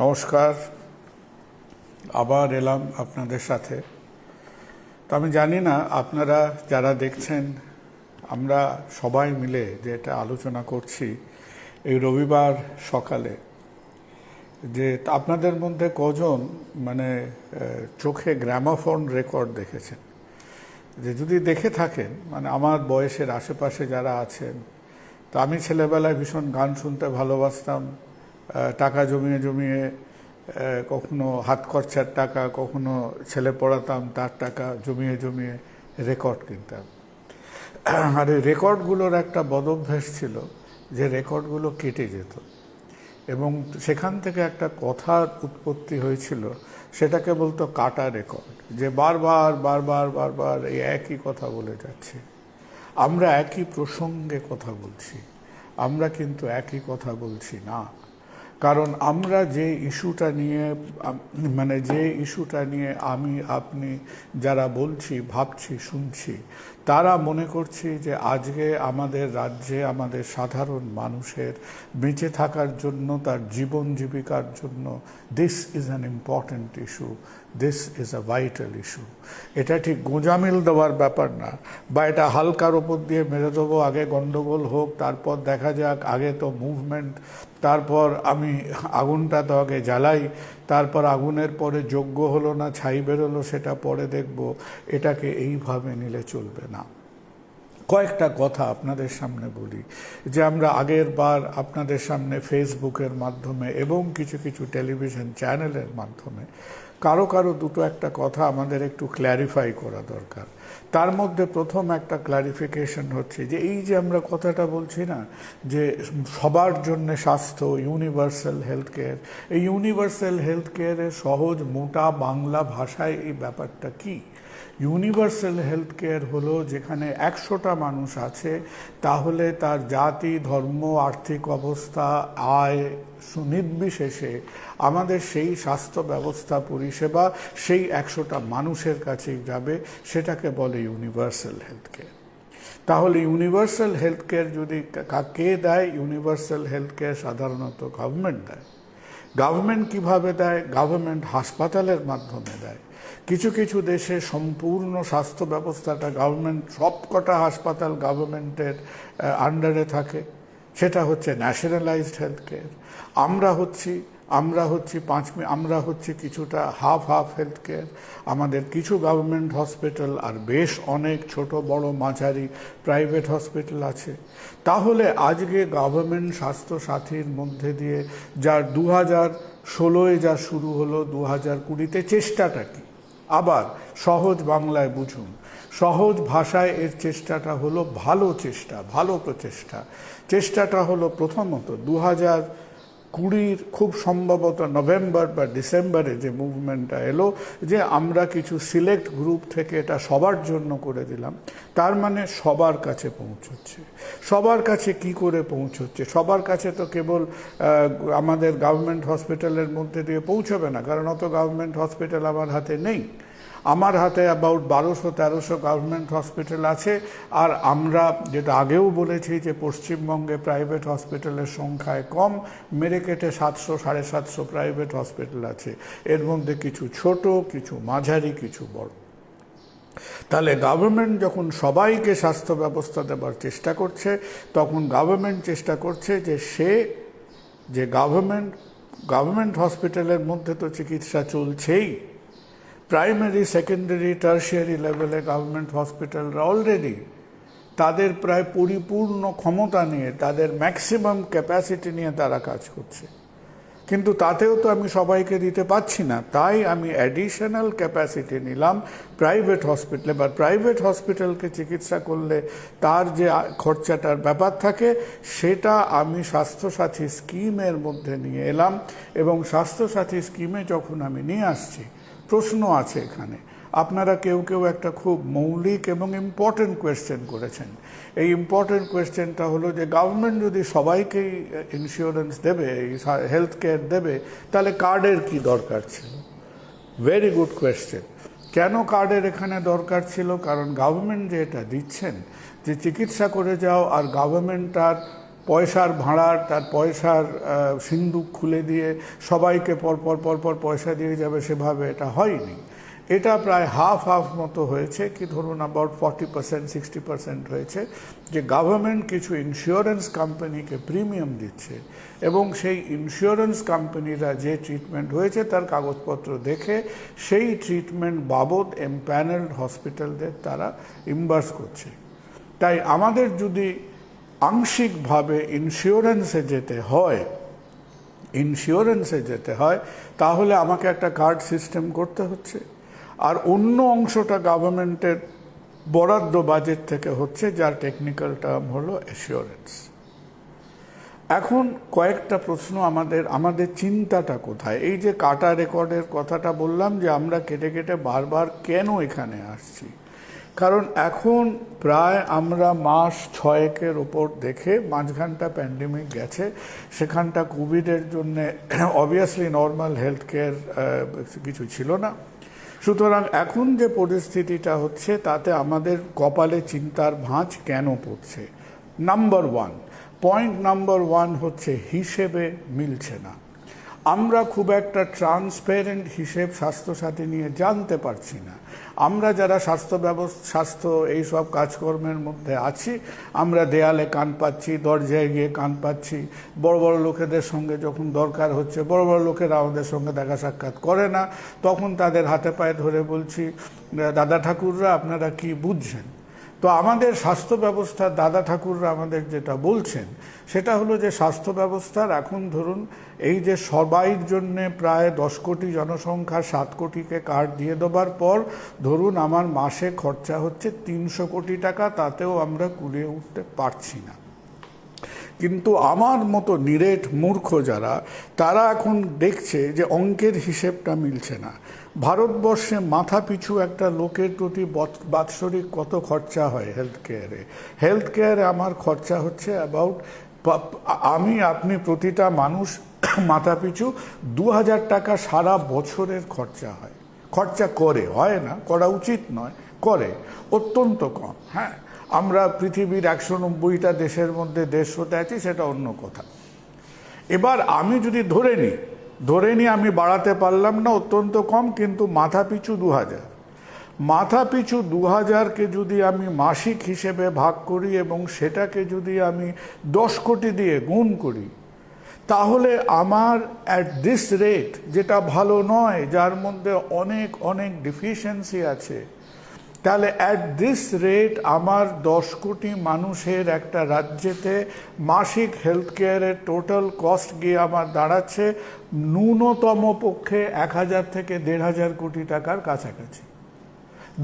নমস্কার, আবার এলাম আপনাদের সাথে। তো আমি জানি না আপনারা যারা দেখছেন, আমরা সবাই মিলে যে এটা আলোচনা করছি এই রবিবার সকালে, যে আপনাদের মধ্যে কজন চোখে গ্রামাফোন রেকর্ড দেখেছেন। যে যদি দেখে থাকেন, আমার বয়সের আশেপাশে যারা আছেন, তো আমি ছেলেবেলায় ভীষণ গান শুনতে ভালোবাসতাম। টাকা জমিয়ে জমিয়ে কখনো হাত খরচার টাকা, কখনো ছেলে পড়াতাম তার টাকা জমিয়ে জমিয়ে রেকর্ড কিনতাম। আর এই রেকর্ডগুলোর একটা বদভ্যাস ছিল যে রেকর্ডগুলো কেটে যেত, এবং সেখান থেকে একটা কথার উৎপত্তি হয়েছিল, সেটাকে বলতো কাটা রেকর্ড। যে বারবার বারবার বারবার এই একই কথা বলে যাচ্ছে, আমরা একই প্রসঙ্গে কথা বলছি, আমরা কিন্তু একই কথা বলছি না। কারণ আমরা যে ইস্যুটা নিয়ে আমি আপনি যারা বলছি, ভাবছি, শুনছি, তারা মনে করছি যে আজকে আমাদের রাজ্যে আমাদের সাধারণ মানুষের বেঁচে থাকার জন্য, তার জীবন জীবিকার জন্য this is an important issue, this is a vital issue. এটা ঠিক গোঁজামিল দেওয়ার ব্যাপার না, বা এটা হালকার ওপর দিয়ে মেরে দেবো, আগে গণ্ডগোল হোক তারপর দেখা যাক, আগে তো মুভমেন্ট, তারপর আমি আগুনটা তো আগে জ্বালাই, তারপর আগুনের পরে যজ্ঞ হলো না ছাই বেরোলো সেটা পরে দেখব। এটাকে এইভাবে নিলে চলবে না। কয়েকটা কথা আপনাদের সামনে বলি, যে আমরা আগের বার আপনাদের সামনে ফেসবুকের মাধ্যমে এবং কিছু কিছু টেলিভিশন চ্যানেলের মাধ্যমে কারো কারো দুটো একটা কথা আমাদের একটু ক্ল্যারিফাই করা দরকার। তার মধ্যে প্রথম একটা ক্ল্যারিফিকেশন হচ্ছে যে এই যে আমরা কথাটা বলছি না, যে সবার জন্য স্বাস্থ্য, ইউনিভার্সাল হেলথ কেয়ার, এই ইউনিভার্সাল হেলথ কেয়ারের সহজ মোটা বাংলা ভাষায় এই ব্যাপারটা কি? ইউনিভার্সাল হেলথ কেয়ার হলো যেখানে 100টা মানুষ আছে, তাহলে তার জাতি, ধর্ম, আর্থিক অবস্থা, আয় নির্বিশেষে আমাদের সেই স্বাস্থ্য ব্যবস্থা পরিষেবা সেই 100টা মানুষের কাছেই যাবে, সেটাকে বলে ইউনিভার্সাল হেলথ কেয়ার। তাহলে ইউনিভার্সাল হেলথ কেয়ার যদি কে দেয়? ইউনিভার্সাল হেলথ কেয়ার সাধারণত গভর্নমেন্ট দেয়। গভর্নমেন্ট কিভাবে দেয়? গভর্নমেন্ট হাসপাতালের মাধ্যমে দেয়। কিছু কিছু দেশে সম্পূর্ণ স্বাস্থ্য ব্যবস্থাটা গভর্নমেন্ট, সবকটা হাসপাতাল গভর্নমেন্টের আন্ডারে থাকে, সেটা হচ্ছে ন্যাশনালাইজড হেলথ কেয়ার। আমরা হচ্ছি কিছুটা হাফ হেলথ কেয়ার। আমাদের কিছু গভর্নমেন্ট হসপিটাল আর বেশ অনেক ছোট বড় মাঝারি প্রাইভেট হসপিটাল আছে। তাহলে আজকে গভর্নমেন্ট স্বাস্থ্য সাথীর মধ্যে দিয়ে যা 2016-এ যা শুরু হলো, 2020-তে চেষ্টাটা কি? আবার সহজ বাংলায় বুঝুন, সহজ ভাষায় এর চেষ্টাটা হলো ভালো চেষ্টা, ভালো প্রচেষ্টা। চেষ্টাটা হলো প্রথমত 2020-র খুব সম্ভবত নভেম্বর বা ডিসেম্বরে যে মুভমেন্টটা এলো, যে আমরা কিছু সিলেক্ট গ্রুপ থেকে এটা সবার জন্য করে দিলাম। তার মানে সবার কাছে পৌঁছচ্ছে। সবার কাছে কি করে পৌঁছচ্ছে? সবার কাছে তো কেবল আমাদের গভর্নমেন্ট হসপিটালের মধ্যে দিয়ে পৌঁছবে না, কারণ অত গভর্নমেন্ট হসপিটাল আমার হাতে নেই। আমার হাতে অ্যাবাউট 1200-1300 গভর্নমেন্ট হসপিটাল আছে। আর আমরা যেটা আগেও বলেছি যে পশ্চিমবঙ্গে প্রাইভেট হসপিটালের সংখ্যায় কম, মেরে কেটে 700-750 প্রাইভেট হসপিটাল আছে। এর মধ্যে কিছু ছোট, কিছু মাঝারি, কিছু বড়। তাহলে গভর্নমেন্ট যখন সবাইকে স্বাস্থ্য ব্যবস্থা দেওয়ার চেষ্টা করছে, তখন গভর্নমেন্ট চেষ্টা করছে যে গভর্নমেন্ট হসপিটালের মধ্যে তো চিকিৎসা চলছেই। প্রাইমারি, সেকেন্ডারি, টার্সিয়ারি লেভেলে গভর্নমেন্ট হসপিটালরা অলরেডি তাদের প্রায় পরিপূর্ণ ক্ষমতা নিয়ে, তাদের ম্যাক্সিমাম ক্যাপাসিটি নিয়ে তারা কাজ করছে। কিন্তু তাতেও তো আমি সবাইকে দিতে পারছি না, তাই আমি অ্যাডিশনাল ক্যাপাসিটি নিলাম প্রাইভেট হসপিটালে। এবার প্রাইভেট হসপিটালকে চিকিৎসা করলে তার যে খরচাটার ব্যাপার থাকে, সেটা আমি স্বাস্থ্যসাথী স্কিমের মধ্যে নিয়ে এলাম। এবং স্বাস্থ্যসাথী স্কিমে যখন আমি নিয়ে আসছি, প্রশ্ন আছে এখানে। আপনারা কেউ কেউ একটা খুব মৌলিক এবং ইম্পর্টেন্ট কোয়েশ্চেন করেছেন। এই ইম্পর্টেন্ট কোয়েশ্চেনটা হলো যে গভর্নমেন্ট যদি সবাইকেই ইন্স্যুরেন্স দেবে, হেলথ কেয়ার দেবে, তাহলে কার্ডের কি দরকার ছিল? Very good question. কেন কার্ডের এখানে দরকার ছিল? কারণ গভর্নমেন্ট যে এটা দিচ্ছেন যে চিকিৎসা করে যাও, আর গভর্নমেন্ট আর পয়সার ভাঁড়ার, তার পয়সার সিন্দুক খুলে দিয়ে সবাইকে পরপর পয়সা দিয়ে যাবে, সেভাবে এটা হয়নি। এটা প্রায় হাফ মতো হয়েছে, কি ধরুন অ্যাবাউট 40% 60% হয়েছে, যে গভর্নমেন্ট কিছু ইন্স্যুরেন্স কোম্পানিকে প্রিমিয়াম দিচ্ছে এবং সেই ইন্স্যুরেন্স কোম্পানিরা যে ট্রিটমেন্ট হয়েছে তার কাগজপত্র দেখে সেই ট্রিটমেন্ট বাবদ এমপ্যানেলড হসপিটালদের তারা ইম্বার্স করছে। তাই আমাদের যদি আংশিকভাবে ইন্স্যুরেন্সে যেতে হয় তাহলে আমাকে একটা কার্ড সিস্টেম করতে হচ্ছে, আর অন্য অংশটা গভর্নমেন্টের বরাদ্দ বাজেট থেকে হচ্ছে, যার টেকনিক্যাল টার্ম হলো অ্যাসিওরেন্স। এখন কয়েকটা প্রশ্ন, আমাদের চিন্তাটা কোথায়? এই যে কাটা রেকর্ডের কথাটা বললাম, যে আমরা কেটে বারবার কেন এখানে আসছি, কারণ এখন প্রায় আমরা মাস 6-এর ওপর দেখে, মাঝখানটা প্যান্ডেমিক গেছে, সেখানটা কোভিডের জন্য অবভিয়াসলি নর্মাল হেলথ কেয়ার কিছু ছিল না। সুতরাং এখন যে পরিস্থিতিটা হচ্ছে তাতে আমাদের কপালে চিন্তার ভাঁজ কেন পড়ছে? পয়েন্ট নাম্বার ওয়ান হচ্ছে হিসেবে মিলছে না। আমরা খুব একটা ট্রান্সপারেন্ট হিসেব স্বাস্থ্যসাথী নিয়ে জানতে পারছি না। আমরা যারা স্বাস্থ্য এইসব কাজকর্মের মধ্যে আছি, আমরা দেয়ালে কান পাচ্ছি, দরজায় গিয়ে কান পাচ্ছি, বড় বড় লোকেদের সঙ্গে যখন দরকার হচ্ছে, বড় বড় লোকেরা আমাদের সঙ্গে দেখা সাক্ষাৎ করে না, তখন তাদের হাতে পায়ে ধরে বলছি, দাদা ঠাকুররা আপনারা কি বুঝছেন? তো আমাদের স্বাস্থ্য ব্যবস্থার দাদা ঠাকুররা আমাদের যেটা বলছেন সেটা হলো যে স্বাস্থ্য ব্যবস্থার এখন ধরুন এই যে সবাইর জন্য প্রায় 10 কোটি জনসংখ্যা 7 কোটিকে কার্ড দিয়ে দেবার পর ধরুন আমার মাসে খরচা হচ্ছে 300 কোটি টাকা, তাতেও আমরা কুলিয়ে উঠতে পারছি না। কিন্তু আমার মতো নিরেট মূর্খ যারা, তারা এখন দেখছে যে অঙ্কের হিসেবটা মিলছে না। ভারতবর্ষে মাথা পিছু একটা লোকের প্রতি বাৎসরিক কত খরচা হয় হেলথ কেয়ারে আমার খরচা হচ্ছে অ্যাবাউট, আপনি প্রতিটা মানুষ মাথা পিছু 2000 টাকা সারা বছরের খরচা করে, হয় না, করা উচিত নয়, করে, অত্যন্ত কম। হ্যাঁ, আমরা পৃথিবীর 190টা দেশের মধ্যে দেশ হতে আছি, সেটা অন্য কথা। এবার আমি যদি ধরে নিই আমি বাড়াতে পারলাম না, অত্যন্ত কম, কিন্তু মাথা পিছু 2000কে যদি আমি মাসিক হিসেবে ভাগ করি এবং সেটাকে যদি আমি 10 কোটি দিয়ে গুণ করি, তাহলে আমার অ্যাট দিস রেট, যেটা ভালো নয়, যার মধ্যে অনেক ডিফিসিয়েন্সি আছে, তাহলে অ্যাট দিস রেট আমার 10 কোটি মানুষের একটা রাজ্যেতে মাসিক হেলথ কেয়ারের টোটাল কস্ট গিয়ে আমার দাঁড়াচ্ছে ন্যূনতম পক্ষে 1000 থেকে 1500 কোটি টাকার কাছাকাছি।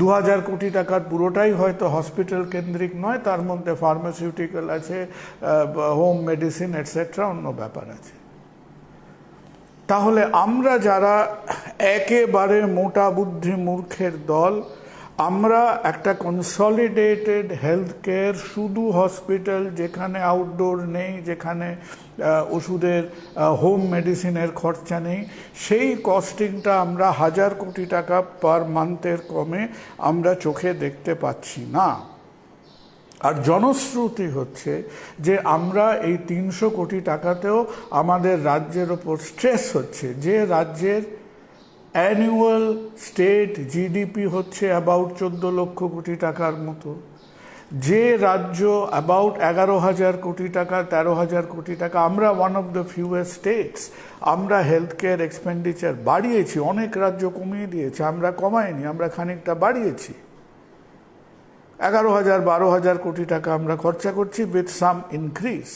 2000 কোটি টাকার পুরোটাই হয়তো হসপিটাল কেন্দ্রিক নয়, তার মধ্যে ফার্মাসিউটিক্যাল আছে, হোম মেডিসিন এটসেট্রা, অন্য ব্যাপার আছে। তাহলে আমরা যারা একেবারে মোটা বুদ্ধি মূর্খের দল, আমরা একটা কনসলিডেটেড হেলথ কেয়ার, শুধু হসপিটাল, যেখানে আউটডোর নেই, যেখানে ওষুধের হোম মেডিসিনের খরচা নেই, সেই কস্টিংটা আমরা 1000 কোটি টাকা পার মান্থের কমে আমরা চোখে দেখতে পাচ্ছি না। আর জনশ্রুতি হচ্ছে যে আমরা এই 300 কোটি টাকাতেও আমাদের রাজ্যের ওপর স্ট্রেস হচ্ছে, যে রাজ্যের অ্যানুয়াল স্টেট জিডিপি হচ্ছে অ্যাবাউট 14 লক্ষ কোটি টাকার মতো, যে রাজ্য অ্যাবাউট 11,000 কোটি টাকা, 13,000 কোটি টাকা, আমরা ওয়ান অফ দ্য ফিউয়েস্ট স্টেটস, আমরা হেলথ কেয়ার এক্সপেন্ডিচার বাড়িয়েছি, অনেক রাজ্য কমিয়ে দিয়েছে, আমরা কমাইনি, আমরা খানিকটা বাড়িয়েছি। 11,000 12,000 কোটি টাকা আমরা খরচা করছি উইথ সাম ইনক্রিজ।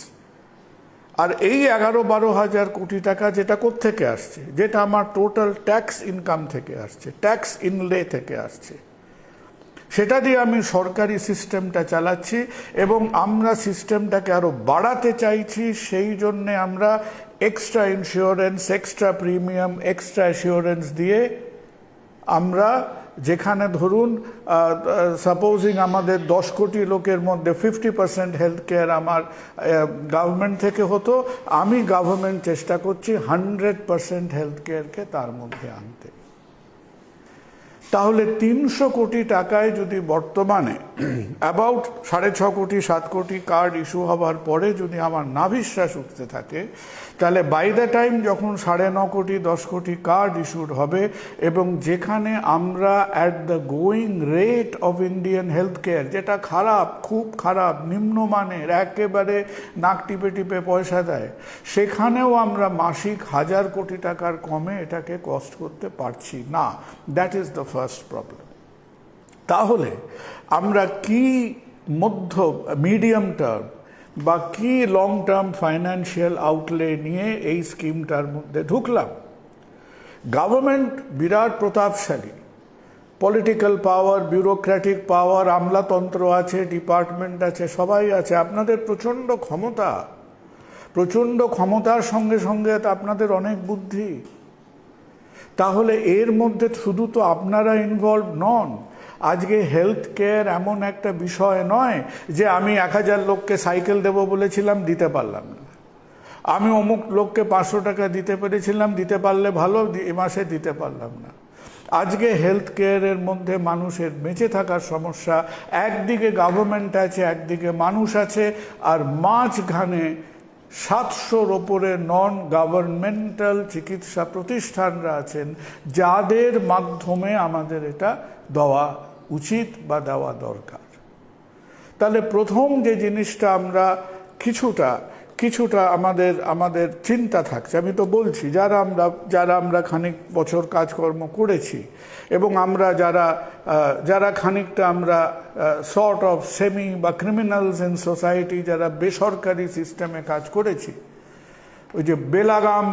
আর এই 11-12 কোটি টাকা যেটা কোত্থেকে আসছে, যেটা আমার টোটাল ট্যাক্স ইনকাম থেকে আসছে, ট্যাক্স ইনলে থেকে আসছে, সেটা দিয়ে আমি সরকারি সিস্টেমটা চালাচ্ছি এবং আমরা সিস্টেমটাকে আরও বাড়াতে চাইছি। সেই জন্যে আমরা extra insurance, extra premium, extra assurance দিয়ে আমরা, যেখানে ধরুন সাপোজিং আমাদের 10 কোটি লোকের মধ্যে 50% হেলথ কেয়ার আমার গভর্নমেন্ট থেকে হতো, আমি গভর্নমেন্ট চেষ্টা করছি 100% হেলথ কেয়ারকে তার মধ্যে আনতে। তাহলে 300 কোটি টাকায় যদি বর্তমানে অ্যাবাউট 6.5 কোটি 7 কোটি কার্ড ইস্যু হবার পরে যদি আমার না বিশ্বাস উঠতে থাকে, তাহলে বাই দ্য টাইম যখন 9.5 কোটি 10 কোটি কার্ড ইস্যুড হবে এবং যেখানে আমরা at the going rate of Indian health care, যেটা খারাপ, খুব খারাপ, নিম্নমানের, একেবারে নাক টিপে টিপে পয়সা দেয়, সেখানেও আমরা মাসিক 1000 কোটি টাকার কমে এটাকে কস্ট করতে পারছি না। That is the first problem. তাহলে আমরা কি মিডিয়াম টার্ম বা কি লং টার্ম ফাইন্যান্সিয়াল আউটলে নিয়ে এই স্কিমটার মধ্যে ঢুকলাম? গভর্নমেন্ট বিরাট প্রতাপশালী, পলিটিক্যাল পাওয়ার, বিউরোক্র্যাটিক পাওয়ার, আমলাতন্ত্র আছে, ডিপার্টমেন্ট আছে, সবাই আছে, আপনাদের প্রচণ্ড ক্ষমতা। প্রচণ্ড ক্ষমতার সঙ্গে সঙ্গে আপনাদের অনেক বুদ্ধি। তাহলে এর মধ্যে শুধু তো আপনারা ইনভলভ নন। আজকে হেলথ কেয়ার এমন একটা বিষয় নয় যে আমি 1000 লোককে সাইকেল দেব বলেছিলাম, দিতে পারলাম না। আমি অমুক লোককে 500 টাকা দিতে পেরেছিলাম, দিতে পারলে ভালো, এ মাসে দিতে পারলাম না। আজকে হেলথ কেয়ারের মধ্যে মানুষের বেঁচে থাকার সমস্যা। একদিকে গভর্নমেন্ট আছে, একদিকে মানুষ আছে, আর মাঝখানে 700-র ওপরে নন গভর্নমেন্টাল চিকিৎসা প্রতিষ্ঠানরা আছেন, যাদের মাধ্যমে আমাদের এটা দেওয়া উচিত বা দেওয়া দরকার। তাহলে প্রথম যে জিনিসটা আমরা কিছুটা আমাদের চিন্তা থাকছে, আমি তো বলছি যারা আমরা খানিক বছর কাজকর্ম করেছি এবং আমরা যারা খানিকটা আমরা সর্ট অফ সেমি বা ক্রিমিনালস ইন সোসাইটি, যারা বেসরকারি সিস্টেমে কাজ করেছি, ওই যে বেলাগাম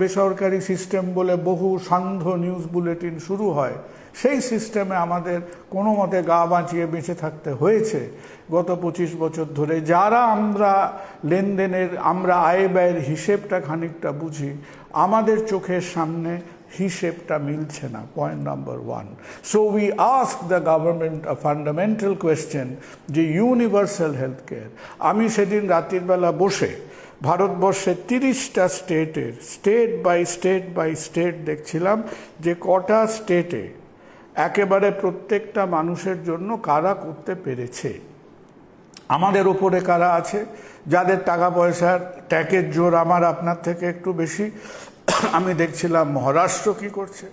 বেসরকারি সিস্টেম বলে বহু সান্ধ্য নিউজ বুলেটিন শুরু হয়, সেই সিস্টেমে আমাদের কোনো মতে গা বাঁচিয়ে বেঁচে থাকতে হয়েছে গত 25 বছর ধরে। যারা আমরা লেনদেনের, আমরা আয় ব্যয়ের হিসেবটা খানিকটা বুঝি, আমাদের চোখের সামনে হিসেবটা মিলছে না, point number 1। So we ask the government a fundamental question, যে ইউনিভার্সাল হেলথ কেয়ার। আমি সেদিন রাত্রির বেলা বসে ভারতবর্ষের 30টা স্টেটের স্টেট বাই স্টেট দেখছিলাম যে কটা স্টেটে একেবারে প্রত্যেকটা মানুষের জন্য কারা করতে পেরেছে। আমাদের ওপরে কারা আছে, যাদের টাকা পয়সার ট্যাকের জোর আমার আপনার থেকে একটু বেশি। আমি দেখছিলাম মহারাষ্ট্র কি করছে,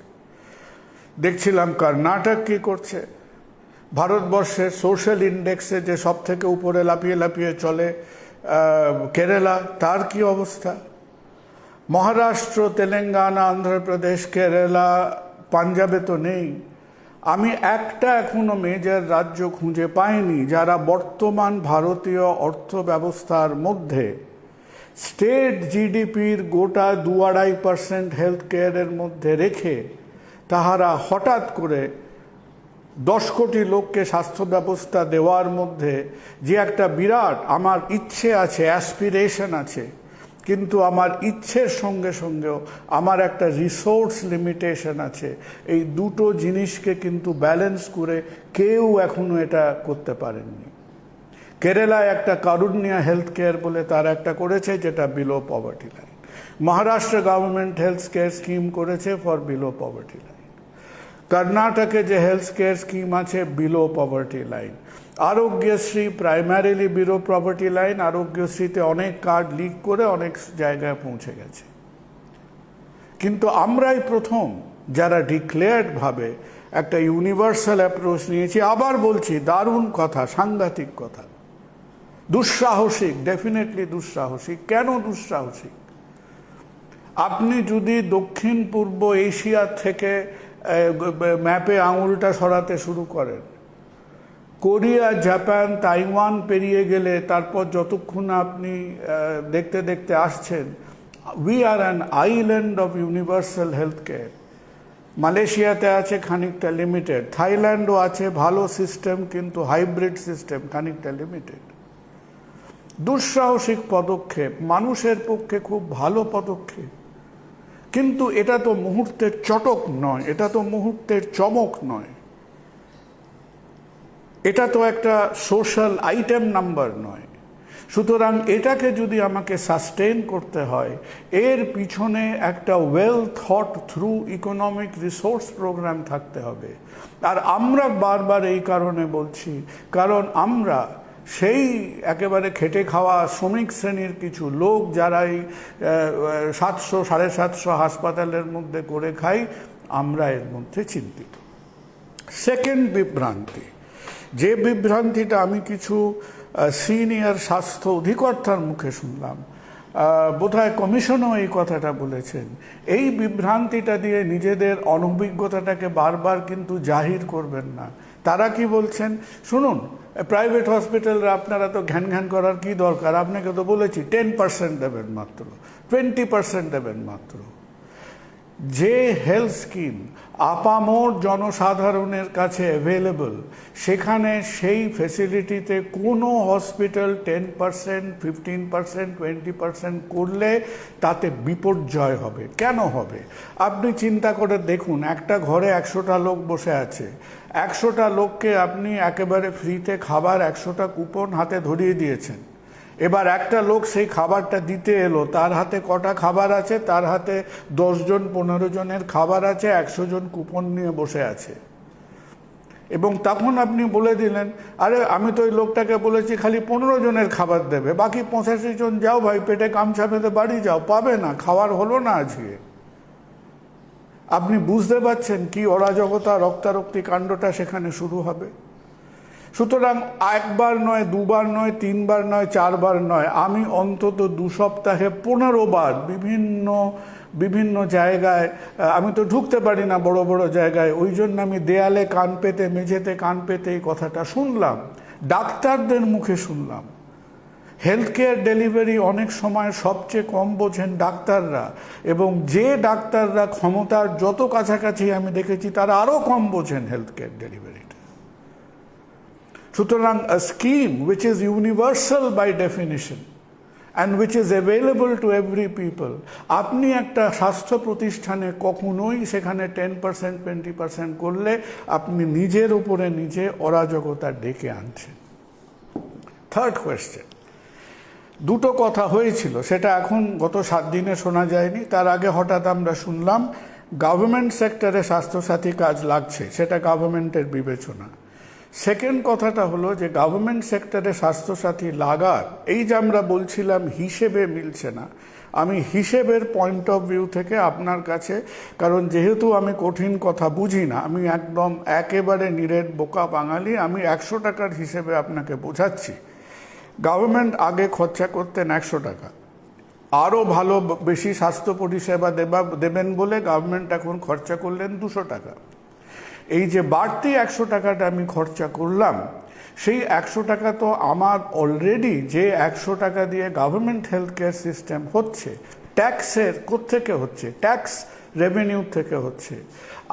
দেখছিলাম কর্ণাটক কি করছে, ভারতবর্ষের সোশ্যাল ইন্ডেক্সে যে সব থেকে উপরে লাফিয়ে লাফিয়ে চলে কেরালা, তার কি অবস্থা। মহারাষ্ট্র, তেলেঙ্গানা, অন্ধ্রপ্রদেশ, কেরালা, পাঞ্জাবে তো নেই। আমি একটা এখনো মেজর রাজ্য খুঁজে পাইনি যারা বর্তমান ভারতীয় অর্থ ব্যবস্থার মধ্যে স্টেট জিডিপির গোটা 2-2.5% হেলথ কেয়ারের মধ্যে রেখে তাহারা হঠাৎ করে 10 কোটি লোককে স্বাস্থ্য ব্যবস্থা দেওয়ার মধ্যে যে একটা বিরাট, আমার ইচ্ছে আছে, অ্যাসপিরেশন আছে, কিন্তু আমার ইচ্ছের সঙ্গে সঙ্গেও আমার একটা রিসোর্স লিমিটেশন আছে। এই দুটো জিনিসকে কিন্তু ব্যালেন্স করে কেউ এখনো এটা করতে পারেননি। কেরালায় একটা কারুণ্যা হেলথ কেয়ার বলে তার একটা করেছে, যেটা below poverty line. Maharashtra government health care scheme করেছে ফর বিলো পভার্টি লাইন। কর্ণাটকে যে হেলথ কেয়ার স্কিম আছে below poverty line. Aarogyasri primarily below poverty line. আরোগ্যশ্রীতে অনেক কার্ড লিক করে অনেক জায়গায় পৌঁছে গেছে, কিন্তু আমরাই প্রথম যারা ডিক্লেয়ার্ড ভাবে একটা ইউনিভার্সাল অ্যাপ্রোচ নিয়েছি। আবার বলছি, দারুণ কথা, সাংঘাতিক কথা, দুঃসাহসিক, ডেফিনেটলি দুঃসাহসিক। কেন দুঃসাহসিক? আপনি যদি দক্ষিণ পূর্ব এশিয়া থেকে ম্যাপে আঙুলটা সরাতে শুরু করেন, কোরিয়া, জাপান, তাইওয়ান পেরিয়ে গেলে তারপর যতক্ষণ আপনি দেখতে দেখতে আসছেন, we are an island of universal health care. মালয়েশিয়াতে আছে খানিকটা লিমিটেড, থাইল্যান্ডও আছে ভালো সিস্টেম, কিন্তু হাইব্রিড সিস্টেম, খানিকটা লিমিটেড। দুঃসাহসিক পদক্ষেপ, মানুষের পক্ষে খুব ভালো পদক্ষেপ, কিন্তু এটা তো মুহূর্তের চটক নয়, এটা তো মুহূর্তের চমক নয়, এটা তো একটা সোশ্যাল আইটেম নাম্বার নয়। সুতরাং এটাকে যদি আমাকে সাস্টেইন করতে হয়, এর পিছনে একটা well thought through economic resource programme থাকতে হবে। আর আমরা বারবার এই কারণে বলছি, কারণ আমরা সেই একেবারে খেটে খাওয়া শ্রমিক শ্রেণীর কিছু লোক যারা এই 700 750 হাসপাতালের মধ্যে করে খাই, আমরা এর মধ্যে চিন্তিত। সেকেন্ড বিভ্রান্তি, যে বিভ্রান্তিটা আমি কিছু সিনিয়র স্বাস্থ্য অধিকর্তার মুখে শুনলাম, বোধহয় কমিশনও এই কথাটা বলেছেন, এই বিভ্রান্তিটা দিয়ে নিজেদের অনভিজ্ঞতাটাকে বারবার কিন্তু জাহির করবেন না। তারা কি বলছেন শুনুন, প্রাইভেট হসপিটালরা আপনারা তো ঘ্যান ঘ্যান করার কি দরকার, আপনাকে তো বলেছি 10% দেবেন মাত্র, 20% দেবেন মাত্র। যে হেলথ স্কিম আপামর জনসাধারণের কাছে অ্যাভেলেবল, সেখানে সেই ফেসিলিটিতে কোনো হসপিটাল 10%, 15%, 20% করলে তাতে বিপর্যয় হবে। কেন হবে? আপনি চিন্তা করে দেখুন, একটা ঘরে 100টা লোক বসে আছে, 100টা লোককে আপনি একেবারে ফ্রিতে খাবার 100টা কুপন হাতে ধরিয়ে দিয়েছেন। এবার একটা লোক সেই খাবারটা দিতে এলো, তার হাতে কটা খাবার আছে? তার হাতে 10 জন 15 জনের খাবার আছে, 100 জন কুপন নিয়ে বসে আছে। এবং তখন আপনি বলে দিলেন, আরে আমি তো ওই লোকটাকে বলেছি খালি 15 জনের খাবার দেবে, বাকি 85 জন যাও ভাই, পেটে গামছা বেঁধে বাড়ি যাও, পাবে না, খাওয়ার হলো না আজকে। আপনি বুঝতে পারছেন কি অরাজকতা, রক্তারক্তি কাণ্ডটা সেখানে শুরু হবে। সুতরাং একবার নয়, দুবার নয়, তিনবার নয়, চারবার নয়, আমি অন্তত 2 সপ্তাহে 15 বার বিভিন্ন জায়গায়, আমি তো ঢুকতে পারি না বড় বড় জায়গায়, ওই জন্য আমি দেয়ালে কান পেতে, মেঝেতে কান পেতে এই কথাটা শুনলাম, ডাক্তারদের মুখে শুনলাম। হেলথ কেয়ার ডেলিভারি অনেক সময় সবচেয়ে কম বোঝেন ডাক্তাররা, এবং যে ডাক্তাররা ক্ষমতার যত কাছাকাছি আমি দেখেছি তারা আরও কম বোঝেন হেলথ কেয়ার ডেলিভারিটা। সুতরাং a scheme which is universal by definition and which is available to every people, আপনি একটা স্বাস্থ্য প্রতিষ্ঠানে কখনোই সেখানে 10%, 20% করলে আপনি নিজের উপরে নিজে অরাজকতা ডেকে আনছেন। থার্ড কোয়েশ্চেন, দুটো কথা হয়েছিল, সেটা এখন গত 7 দিনে শোনা যায়নি, তার আগে হঠাৎ আমরা শুনলাম গভর্নমেন্ট সেক্টরে স্বাস্থ্যসাথী কাজ লাগছে, সেটা গভর্নমেন্টের বিবেচনা। সেকেন্ড কথাটা হলো যে গভর্নমেন্ট সেক্টরে স্বাস্থ্যসাথী লাগার, এই যে আমরা বলছিলাম হিসেবে মিলছে না, আমি হিসেবের পয়েন্ট অফ ভিউ থেকে আপনার কাছে, কারণ যেহেতু আমি কঠিন কথা বুঝি না, আমি একদম একেবারে নিরেট বোকা বাঙালি, আমি 100 টাকার হিসেবে আপনাকে বোঝাচ্ছি। গভর্নমেন্ট আগে খরচা করতেন 100 টাকা, আরও ভালো বেশি স্বাস্থ্য পরিষেবা দেবেন বলে গভর্নমেন্ট এখন খরচা করলেন 200 টাকা। এই যে বাড়তি 100 টাকাটা আমি খরচা করলাম, সেই 100 টাকা তো আমার অলরেডি যে 100 টাকা দিয়ে গভর্নমেন্ট হেলথ কেয়ার সিস্টেম হচ্ছে, ট্যাক্সের কোত্থেকে হচ্ছে? ট্যাক্স রেভিনিউ থেকে হচ্ছে।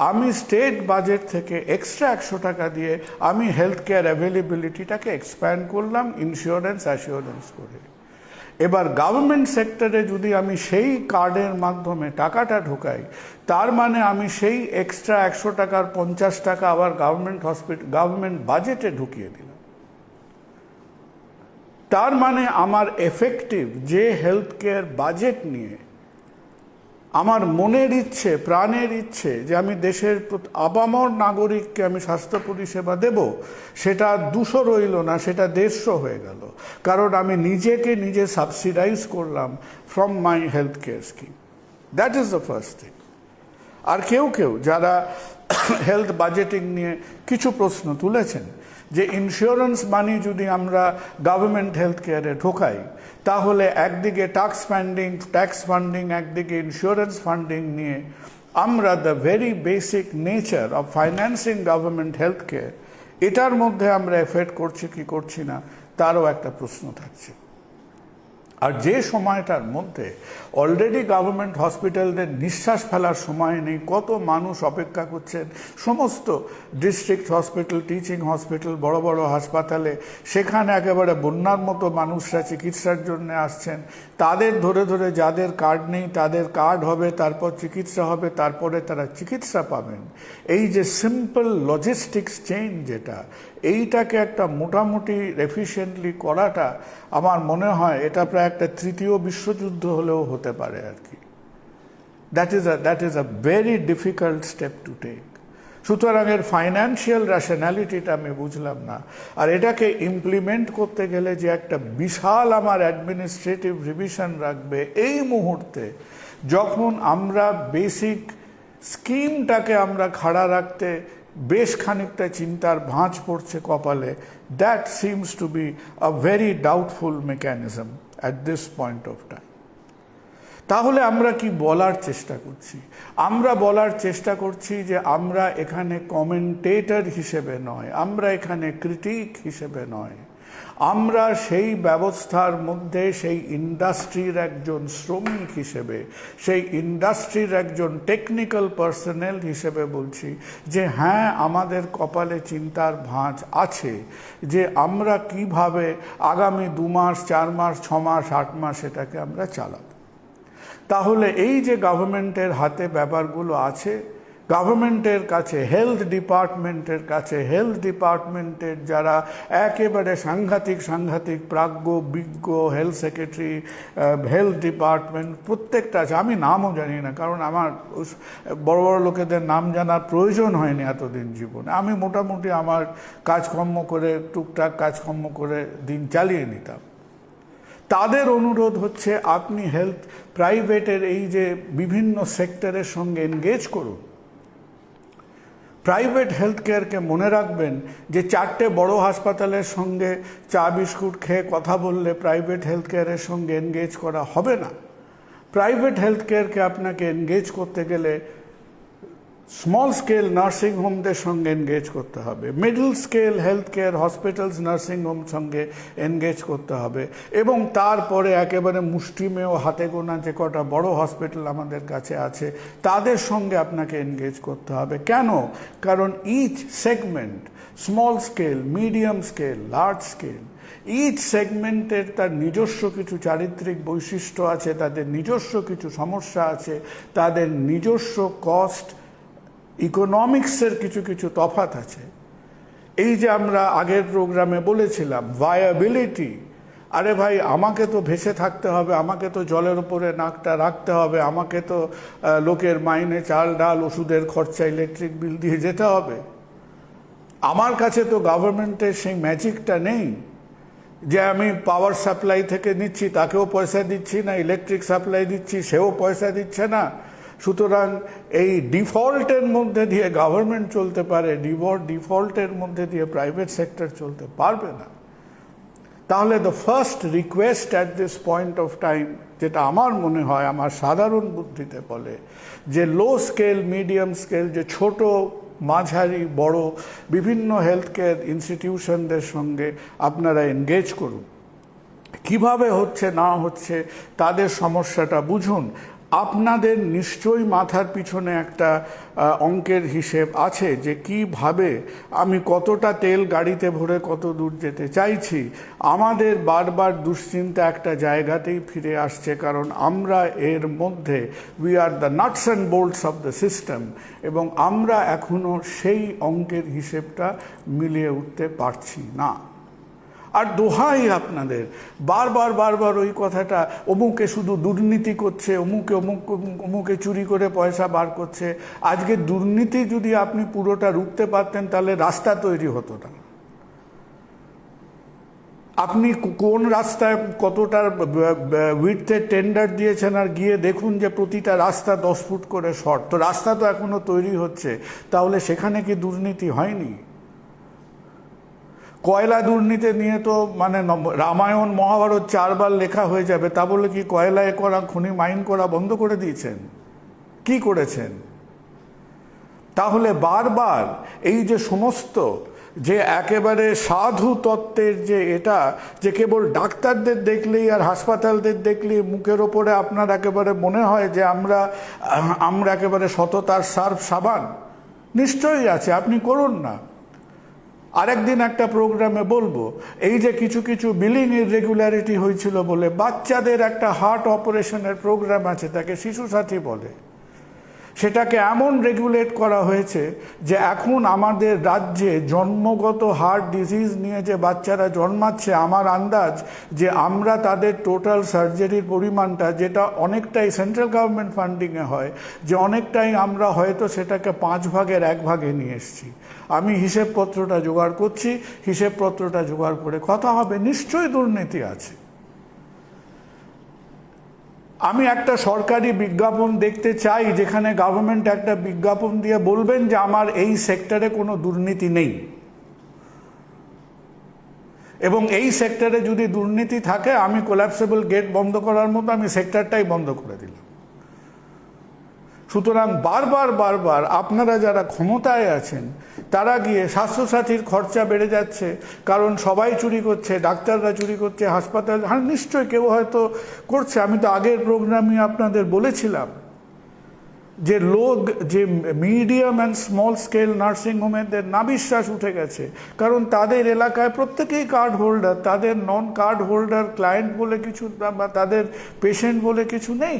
আমি স্টেট বাজেট থেকে এক্সট্রা 100 টাকা দিয়ে আমি হেলথ কেয়ার অ্যাভেলেবিলিটিটাকে এক্সপ্যান্ড করলাম ইন্স্যুরেন্স অ্যাসিওরেন্স করে। এবার গভর্নমেন্ট সেক্টরে যদি আমি সেই কার্ডের মাধ্যমে টাকাটা ঢোকাই, তার মানে আমি সেই এক্সট্রা 100 টাকার 50 টাকা আবার গভর্নমেন্ট বাজেটে ঢুকিয়ে দিলাম। তার মানে আমার এফেক্টিভ যে হেলথ কেয়ার বাজেট নিয়ে আমার মনের ইচ্ছে, প্রাণের ইচ্ছে যে আমি দেশের আপামর নাগরিককে আমি স্বাস্থ্য পরিষেবা দেব, সেটা 200 রইল না, সেটা 150 হয়ে গেল, কারণ আমি নিজেকে নিজে সাবসিডাইজ করলাম from my health care scheme. That is the first thing. আর কেউ যারা হেলথ বাজেটিং নিয়ে কিছু প্রশ্ন তুলেছেন যে ইন্স্যুরেন্স মানি যদি আমরা গভর্নমেন্ট হেলথ কেয়ারে ঢোকাই, তাহলে একদিকে ট্যাক্স ফান্ডিং, একদিকে ইন্স্যুরেন্স ফান্ডিং নিয়ে আমরা the very basic nature of financing government health care, এটার মধ্যে আমরা এফেক্ট করছি কি করছি না, তারও একটা প্রশ্ন থাকছে। আর যে সময়টার মধ্যে অলরেডি গভর্নমেন্ট হসপিটালদের নিঃশ্বাস ফেলার সময় নেই, কত মানুষ অপেক্ষা করছেন সমস্ত ডিস্ট্রিক্ট হসপিটাল, টিচিং হসপিটাল, বড় বড় হাসপাতালে, সেখানে একেবারে বন্যার মতো মানুষরা চিকিৎসার জন্য আসছেন। তাদের ধরে ধরে যাদের কার্ড নেই তাদের কার্ড হবে, তারপর চিকিৎসা হবে, তারপরে তারা চিকিৎসা পাবেন। এই যে সিম্পল লজিস্টিক্স চেইন যেটা, এইটাকে একটা মোটামুটি এফিশিয়েন্টলি করাটা আমার মনে হয় এটা প্রায় একটা তৃতীয় বিশ্বযুদ্ধ হলেও হতে পারে আর কি। That is a very difficult step to take. সুতরাং এর ফাইন্যান্সিয়াল র্যাশনালিটিটা আমি বুঝলাম না। আর এটাকে ইমপ্লিমেন্ট করতে গেলে যে একটা বিশাল আমার অ্যাডমিনিস্ট্রেটিভ রিভিশন রাখবে এই মুহূর্তে, যখন আমরা বেসিক স্কিমটাকে আমরা খাড়া রাখতে বেশ খানিকটা চিন্তার ভাঁজ পড়ছে কপালে, that seems to be a very doubtful mechanism at this point of time. তাহলে আমরা কি বলার চেষ্টা করছি? আমরা বলার চেষ্টা করছি যে আমরা এখানে কমেন্টেটর হিসেবে নয়, আমরা এখানে ক্রিটিক হিসেবে নয়, আমরা সেই ব্যবস্থার মধ্যে সেই ইন্ডাস্ট্রির একজন শ্রমিক হিসেবে, সেই ইন্ডাস্ট্রির একজন টেকনিক্যাল পার্সোনেল হিসেবে বলছি যে হ্যাঁ, আমাদের কপালে চিন্তার ভাঁজ আছে যে আমরা কিভাবে আগামী 2 মাস, 4 মাস, 6 মাস, 8 মাস এটাকে আমরা চালাব। তাহলে এই যে গভর্নমেন্টের হাতে ব্যাপারগুলো আছে, গভর্নমেন্টের কাছে, হেলথ ডিপার্টমেন্টের যারা একেবারে সাংঘাতিক প্রাজ্ঞ বিজ্ঞ হেলথ সেক্রেটারি, হেলথ ডিপার্টমেন্ট প্রত্যেকটা আছে। আমি নামও জানি না, কারণ আমার বড় বড় লোকেদের নাম জানার প্রয়োজন হয়নি এতদিন জীবনে। আমি মোটামুটি আমার কাজকর্ম করে, টুকটাক কাজকর্ম করে দিন চালিয়ে নিতাম। তাদের অনুরোধ হচ্ছে আপনি হেলথ প্রাইভেটের এই যে বিভিন্ন সেক্টরের সঙ্গে এনগেজ করুন। প্রাইভেট হেলথ কেয়ারকে মনে রাখবেন যে 4টে বড় হাসপাতালের সঙ্গে চা বিস্কুট খেয়ে কথা বললে প্রাইভেট হেলথ কেয়ারের সঙ্গে এনগেজ করা হবে না। প্রাইভেট হেলথ কেয়ারকে আপনাকে এনগেজ করতে গেলে স্মল স্কেল নার্সিং হোমদের সঙ্গে এনগেজ করতে হবে, middle scale health care hospitals nursing home সঙ্গে এনগেজ করতে হবে, এবং তারপরে একেবারে মুষ্টিমেয় হাতে গোনা যে কটা বড় হসপিটাল আমাদের কাছে আছে তাদের সঙ্গে আপনাকে এনগেজ করতে হবে। কেন? কারণ each segment, small scale, medium scale, large scale, each সেগমেন্টের তার নিজস্ব কিছু চারিত্রিক বৈশিষ্ট্য আছে, তাদের নিজস্ব কিছু সমস্যা আছে, তাদের নিজস্ব কস্ট ইকোনমিক্সের কিছু কিছু তফাৎ আছে। এই যে আমরা আগের প্রোগ্রামে বলেছিলাম ভায়াবিলিটি, আরে ভাই আমাকে তো ভেসে থাকতে হবে, আমাকে তো জলের উপরে নাকটা রাখতে হবে, আমাকে তো লোকের মাইনে, চাল ডাল, ওষুধের খরচা, ইলেকট্রিক বিল দিয়ে যেতে হবে। আমার কাছে তো গভর্নমেন্টের সেই ম্যাজিকটা নেই যে আমি পাওয়ার সাপ্লাই থেকে নিচ্ছি তাকেও পয়সা দিচ্ছি না, ইলেকট্রিক সাপ্লাই দিচ্ছি সেও পয়সা দিচ্ছে না। সুতরাং এই ডিফল্টের মধ্যে দিয়ে গভর্নমেন্ট চলতে পারে, ডিফল্টের মধ্যে দিয়ে প্রাইভেট সেক্টর চলতে পারবে না। তাহলে the first request at this point of time, যেটা আমার মনে হয়, আমার সাধারণ বুদ্ধিতে বলে, যে লো স্কেল, মিডিয়াম স্কেল, যে ছোট, মাঝারি, বড় বিভিন্ন হেলথ কেয়ার ইনস্টিটিউশনদের সঙ্গে আপনারা এনগেজ করুন। কিভাবে হচ্ছে না হচ্ছে তাদের সমস্যাটা বুঝুন। আপনাদের নিশ্চয়ই মাথার পিছনে একটা অঙ্কের হিসেব আছে যে কিভাবে আমি কতটা তেল গাড়িতে ভরে কত দূর যেতে চাইছি। আমাদের বারবার দুশ্চিন্তা একটা জায়গাতেই ফিরে আসছে, কারণ আমরা এর মধ্যে we are the nuts and Bolts of the system, এবং আমরা এখনও সেই অঙ্কের হিসেবটা মিলিয়ে উঠতে পারছি না। আর দোহাই আপনাদের, বারবার ওই কথাটা, অমুকে শুধু দুর্নীতি করছে, অমুকে চুরি করে পয়সা বার করছে। আজকে দুর্নীতি যদি আপনি পুরোটা রুখতে পারতেন তাহলে রাস্তা তৈরি হতো না। আপনি কোন রাস্তায় কতটার উইডথের টেন্ডার দিয়েছেন আর গিয়ে দেখুন যে প্রতিটা রাস্তা 10 ফুট করে শর্ট, তো রাস্তা তো এখনো তৈরি হচ্ছে, তাহলে সেখানে কি দুর্নীতি হয়নি? কয়লা দুর্নীতি নিয়ে তো মানে রামায়ণ মহাভারত 4 বার লেখা হয়ে যাবে, তা বলে কি কয়লায় করা খনি মাইন করা বন্ধ করে দিয়েছেন? কি করেছেন? তাহলে বারবার এই যে সমস্ত যে একেবারে সাধু তত্ত্বের যে এটা যে কেবল ডাক্তারদের দেখলেই আর হাসপাতালদের দেখলেই মুখের ওপরে আপনার একেবারে মনে হয় যে আমরা একেবারে সততার সার্ফ সাবান, নিশ্চয়ই আছে, আপনি করুন না। আরেকদিন একটা প্রোগ্রামে বলবো, এই যে কিছু কিছু বিলিং ইররেগুলারিটি হয়েছিল বলে বাচ্চাদের একটা হার্ট অপারেশনের প্রোগ্রাম আছে, তাকে শিশু সাথী বলে, সেটাকে এমন রেগুলেট করা হয়েছে যে এখন আমাদের রাজ্যে জন্মগত হার্ট ডিজিজ নিয়ে যে বাচ্চারা জন্মাচ্ছে, আমার আন্দাজ যে আমরা তাদের টোটাল সার্জারির পরিমাণটা, যেটা অনেকটাই সেন্ট্রাল গভর্নমেন্ট ফান্ডিংয়ে হয়, যে অনেকটাই আমরা হয়তো সেটাকে 5 ভাগের 1 ভাগে নিয়ে এসেছি। আমি হিসেবপত্রটা জোগাড় করছি, হিসেবপত্রটা জোগাড় করে কথা হবে, নিশ্চয়ই দুর্নীতি আছে। আমি একটা সরকারি বিজ্ঞাপন দেখতে চাই যেখানে গভর্নমেন্ট একটা বিজ্ঞাপন দিয়ে বলবেন যে আমার এই সেক্টরে কোনো দুর্নীতি নেই, এবং এই সেক্টরে যদি দুর্নীতি থাকে আমি কোল্যাপসেবল গেট বন্ধ করার মতো আমি সেক্টরটাই বন্ধ করে দিলাম। সুতরাং বারবার আপনারা যারা ক্ষমতায় আছেন তারা গিয়ে স্বাস্থ্যসাথীর খরচা বেড়ে যাচ্ছে কারণ সবাই চুরি করছে, ডাক্তাররা চুরি করছে, হাসপাতাল, হ্যাঁ নিশ্চয়ই কেউ হয়তো করছে। আমি তো আগের প্রোগ্রামে আপনাদের বলেছিলাম যে যে মিডিয়াম অ্যান্ড স্মল স্কেল নার্সিংহোমেদের নাবিশ্বাস উঠে গেছে, কারণ তাদের এলাকায় প্রত্যেকেই কার্ড হোল্ডার, তাদের নন কার্ড হোল্ডার ক্লায়েন্ট বলে কিছু বা তাদের পেশেন্ট বলে কিছু নেই।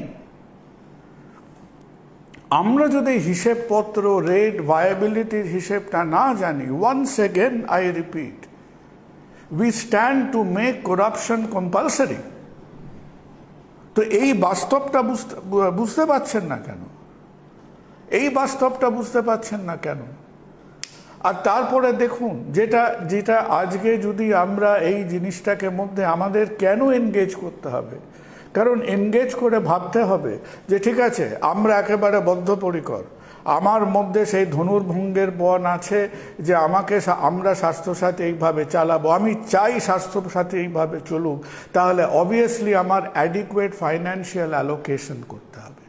আমরা যদি হিসেবপত্র, রেট, ভায়াবিলিটির হিসেবটা না জানি, once again I repeat, we stand to make corruption compulsory. তো এই বাস্তবটা বুঝতে পারছেন না কেন? এই বাস্তবটা বুঝতে পারছেন না কেন? আর তারপরে দেখুন, যেটা আজকে যদি আমরা এই জিনিসটাকে মধ্যে আমাদের কেন এনগেজ করতে হবে, কারণ এনগেজ করে ভাবতে হবে যে ঠিক আছে আমরা একেবারে বদ্ধপরিকর, আমার মধ্যে সেই ধনুর্ভঙ্গের বন আছে যে আমরা স্বাস্থ্যসাথী এইভাবে চালাবো, আমি চাই স্বাস্থ্যসাথী এইভাবে চলুক, তাহলে অবভিয়াসলি আমার অ্যাডিকুয়েট ফাইন্যান্সিয়াল অ্যালোকেশন করতে হবে।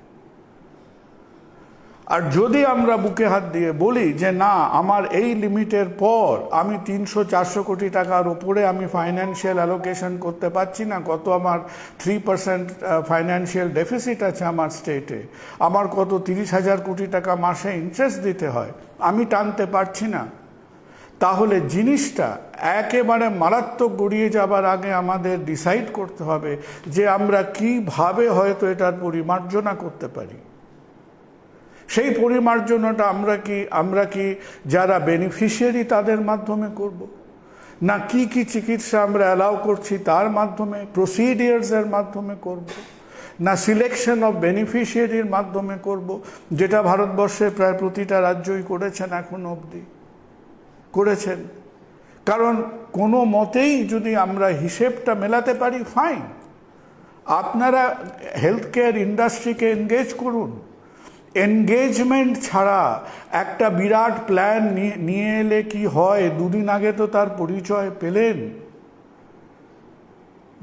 আর যদি আমরা বুকে হাত দিয়ে বলি যে না আমার এই লিমিটের পর আমি 300-400 কোটি টাকার উপরে আমি ফাইন্যান্সিয়াল অ্যালোকেশন করতে পারছি না, কত আমার 3% ফাইন্যান্সিয়াল ডেফিসিট আছে আমার স্টেটে, আমার কত 30,000 কোটি টাকা মাসে ইন্টারেস্ট দিতে হয়, আমি টানতে পারছি না, তাহলে জিনিসটা একেবারে মারাত্মক গড়িয়ে যাবার আগে আমাদের ডিসাইড করতে হবে যে আমরা কিভাবে হয়তো এটার পরিমার্জনা করতে পারি। সেই পরিমার্জনাটা আমরা কি যারা বেনিফিশিয়ারি তাদের মাধ্যমে করব, না কি চিকিৎসা আমরা অ্যালাউ করছি তার মাধ্যমে, প্রসিডিয়ার্সের মাধ্যমে করব, না সিলেকশন অফ বেনিফিশিয়ারির মাধ্যমে করব, যেটা ভারতবর্ষের প্রায় প্রতিটা রাজ্যই করেছেন এখনো অবধি করেছেন। কারণ কোনো মতেই যদি আমরা হিসেবটা মেলাতে পারি, ফাইন, আপনারা হেলথ কেয়ার ইন্ডাস্ট্রিকে এনগেজ করুন। এনগেজমেন্ট ছাড়া একটা বিরাট প্ল্যান নিয়ে এলে কি হয়, দুদিন আগে তো তার পরিচয় পেলেন।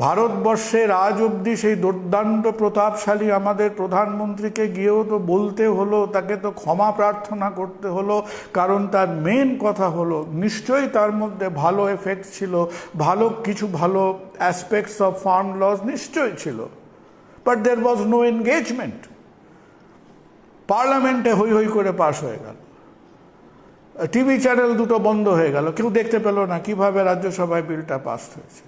ভারতবর্ষের আজ অবধি সেই দুর্দান্ত প্রতাপশালী আমাদের প্রধানমন্ত্রীকে গিয়েও তো বলতে হলো, তাকে তো ক্ষমা প্রার্থনা করতে হলো, কারণ তার মেন কথা হলো নিশ্চয়ই তার মধ্যে ভালো এফেক্ট ছিল, কিছু ভালো অ্যাসপেক্টস অফ ফার্ম লস নিশ্চয়ই ছিল, but there was no engagement. পার্লামেন্টে হই হই করে পাশ হয়ে গেল, টিভি চ্যানেল দুটো বন্ধ হয়ে গেল, কেউ দেখতে পেল না কিভাবে রাজ্যসভায় বিলটা পাস হয়েছে।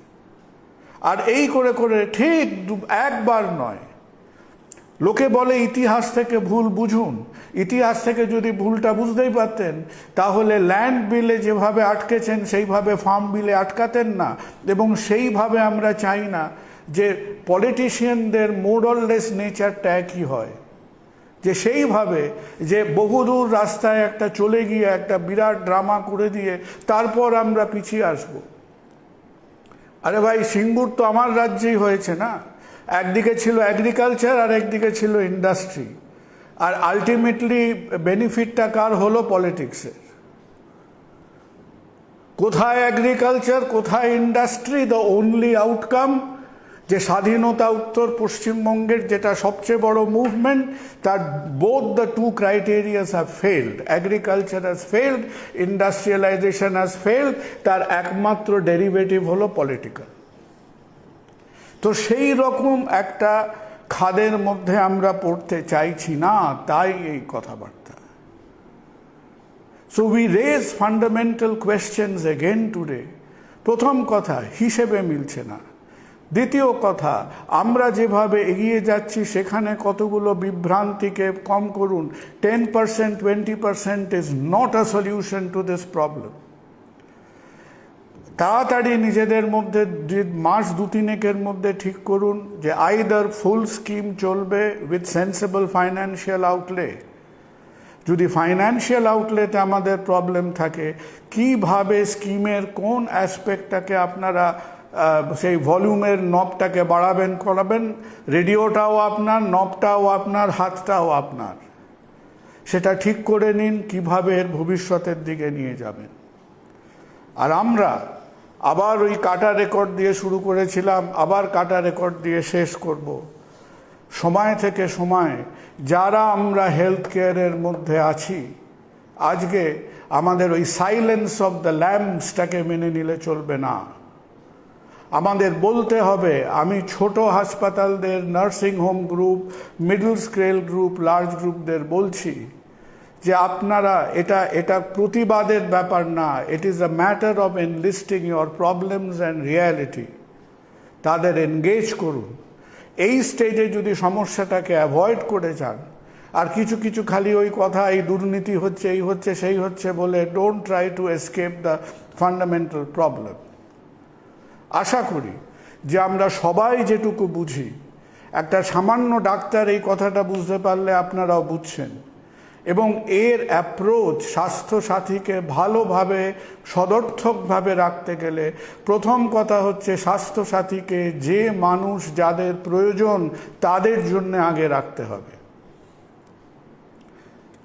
আর এই করে করে ঠিক একবার নয়, লোকে বলে ইতিহাস থেকে ভুল বুঝুন, ইতিহাস থেকে যদি ভুলটা বুঝতেই পারতেন তাহলে ল্যান্ড বিলে যেভাবে আটকেছেন সেইভাবে ফার্ম বিলে আটকাতেন না, এবং সেইভাবে আমরা চাই না যে পলিটিশিয়ানদের মোরাললেস নেচারটা একই হয়, যে সেইভাবে যে বহুদূর রাস্তায় একটা চলে গিয়ে একটা বিরাট ড্রামা করে দিয়ে তারপর আমরা পিছিয়ে আসব। আরে ভাই, সিঙ্গুর তো আমার রাজ্যেই হয়েছে না, একদিকে ছিল এগ্রিকালচার আর একদিকে ছিল ইন্ডাস্ট্রি, আর আলটিমেটলি বেনিফিটটা কার হলো? পলিটিক্সের। কোথায় এগ্রিকালচার, কোথায় ইন্ডাস্ট্রি? দ্য ওনলি আউটকাম যে স্বাধীনতা উত্তর পশ্চিমবঙ্গের যেটা সবচেয়ে বড় মুভমেন্ট, তার both the two criterias have failed. Agriculture has failed, industrialisation has failed. তার একমাত্র ডেরিভেটিভ হলো পলিটিক্যাল। তো সেই রকম একটা খাদের মধ্যে আমরা পড়তে চাইছি না, তাই এই কথাবার্তা। So we raise fundamental questions again today. প্রথম কথা, হিসেবে মিলছে না। দ্বিতীয় কথা, আমরা যেভাবে এগিয়ে যাচ্ছি সেখানে কতগুলো বিভ্রান্তিকে কম করুন। 10%, 20% is not a solution to this problem. তাড়াতাড়ি নিজেদের মধ্যে মাস দুতিনেকের মধ্যে ঠিক করুন যে আইদার ফুল স্কিম চলবে উইথ সেন্সেবল ফাইন্যান্সিয়াল আউটলে। যদি ফাইন্যান্সিয়াল আউটলেতে আমাদের প্রবলেম থাকে, কিভাবে স্কিমের কোন অ্যাসপেক্টটাকে আপনারা সেই ভলিউমের নবটাকে বাড়াবেন করাবেন, রেডিওটাও আপনার, নবটাও আপনার, হাতটাও আপনার, সেটা ঠিক করে নিন কিভাবে এর ভবিষ্যতের দিকে নিয়ে যাবেন। আর আমরা আবার ওই কাটা রেকর্ড দিয়ে শুরু করেছিলাম, আবার কাটা রেকর্ড দিয়ে শেষ করব। সময় থেকে সময় যারা আমরা হেলথ কেয়ারের মধ্যে আছি, আজকে আমাদের ওই সাইলেন্স অফ দ্য ল্যাম্পসটাকে মেনে নিলে চলবে না। আমাদের বলতে হবে, আমি ছোট হাসপাতালদের, nursing home group, middle scale group, large গ্রুপদের বলছি যে আপনারা এটা প্রতিবাদের ব্যাপার না, it is a matter of enlisting your problems and reality. তাদের এনগেজ করুন। এই স্টেজে যদি সমস্যাটাকে অ্যাভয়েড করে যান, আর কিছু কিছু খালি ওই কথা, এই দুর্নীতি হচ্ছে, এই হচ্ছে, সেই হচ্ছে বলে, don't try to escape the fundamental problem. আশা করি যে আমরা সবাই যেটুকু বুঝি, একটা সামান্য ডাক্তার এই কথাটা বুঝতে পারলে আপনারাও বুঝছেন। এবং এর অ্যাপ্রোচ স্বাস্থ্যসাথীকে ভালোভাবে সদর্থকভাবে রাখতে গেলে প্রথম কথা হচ্ছে স্বাস্থ্যসাথীকে যে মানুষ যাদের প্রয়োজন তাদের জন্য আগে রাখতে হবে।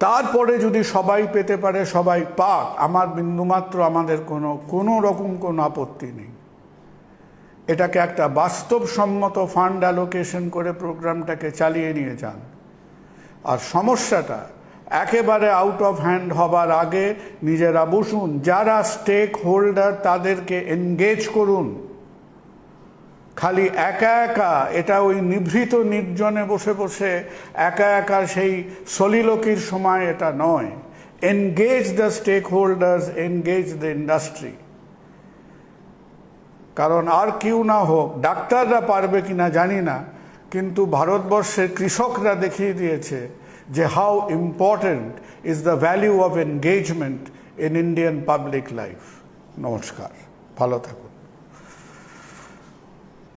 তারপরে যদি সবাই পেতে পারে সবাই পাক, আমার বিন্দুমাত্র আমাদের কোনো রকম কোনো আপত্তি নেই। এটাকে একটা বাস্তবসম্মত ফান্ড অ্যালোকেশন করে প্রোগ্রামটাকে চালিয়ে নিয়ে যান। আর সমস্যাটা একেবারে আউট অফ হ্যান্ড হবার আগে নিজেরা বসুন, যারা স্টেক হোল্ডার তাদেরকে এনগেজ করুন। খালি একা একা এটা ওই নিভৃত নির্জনে বসে বসে একা একা সেই সলিলোকির সময় এটা নয়। Engage the stakeholders, engage the industry. কারণ আর কেউ না হোক, ডাক্তাররা পারবে কিনা জানি না, কিন্তু ভারতবর্ষের কৃষকরা দেখিয়ে দিয়েছে যে how important is the value of engagement in Indian public life. নমস্কার, ভালো থাকুন।